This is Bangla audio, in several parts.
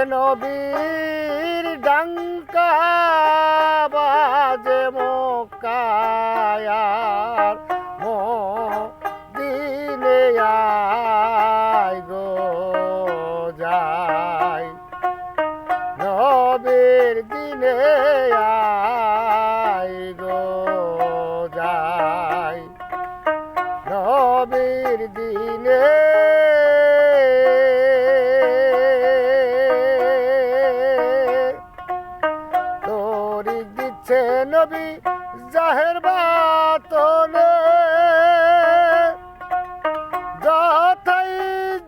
নবীর ডাঙ্কা বাজে মক্কায় আর মদিনে আয় গো যাই নবীর দিনে আয় গো যাই নবীর দিনে তরিক দিচ্ছে নবী জাহের বাতনে যথাই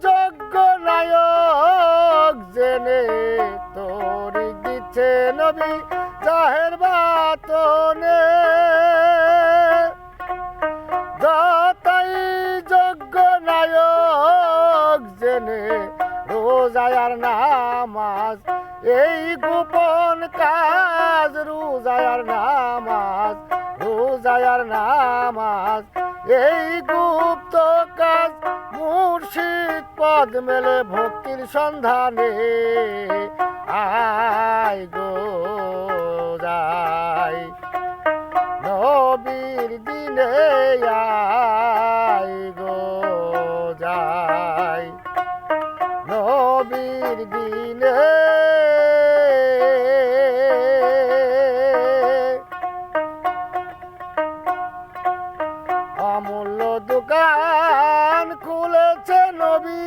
যোগ্য নায়ক জেনে তরিক দিচ্ছে নবী জাহের বাতনে যথাই যোগ্য নায়ক জেনে রোজায়ার নামাজ এই গোপন কাজ রোজায়ার নামাজ এই গুপ্ত কাজ মুর্শিদ পদ মেলে ভক্তির সন্ধানে আয় গো যাই নবীর দিনে আয় গো যাই নবীর দিনে অমূল্য দোকান খুলেছে নবী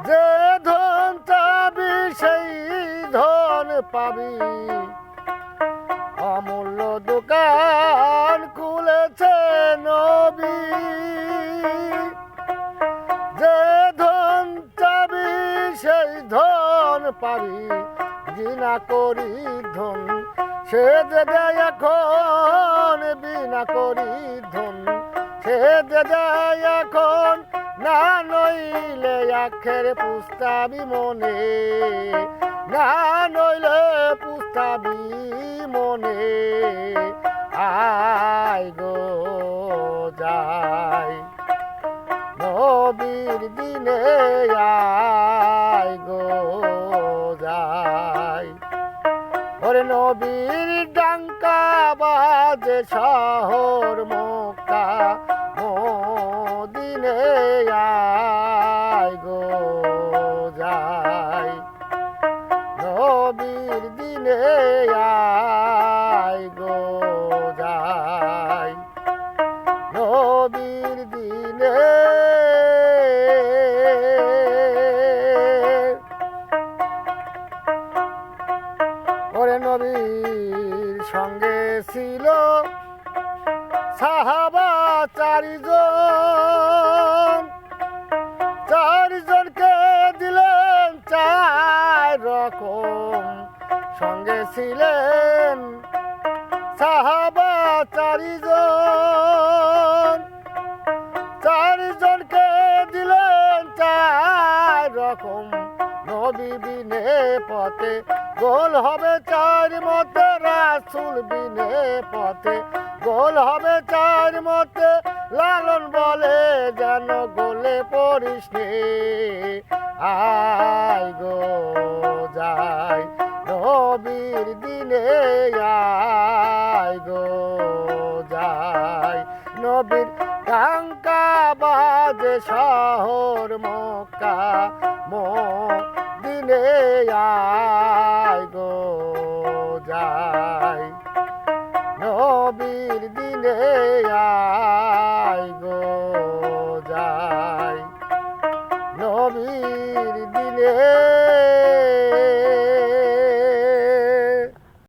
যে ধন চাবি সেই ধন পাবি অমূল্য দোকান খুলেছে নবী যে ধন চাবি সেই ধন পাবি বিনা করি ধন সে যে দেয় এখন বিনা করি ধন সে যে দেয় এখন না নইলে আখের পুস্তাবি মনে না নইলে পুস্তাবি মনে আয় গো যাই নবীর দিনে আয় গো যাই ওরে নবীর ডাঙ্কা বাজে শহর মক্কা মদিনে আয় গো যাই নবীর দিনে আয় গো যাই নবীর দিনে ওরে নবীর সঙ্গে ছিল সাহাবা চারিজনকে দিলেন চার রকম সঙ্গে ছিলেন সাহাবা চারিজনকে দিলেন চার রকম নবী বিনে পথে গোল হবে চার মতে রাসূল বিনে পথে গোল হবে চার মতে লালন বলে যেন গোলে পড়িস নে আয় গো যাই নবীর দিনে আয় গো যাই নবীর ডাঙ্কা বাজে শহর মক্কা মদিনে আয় গো যাই নবীর দিনে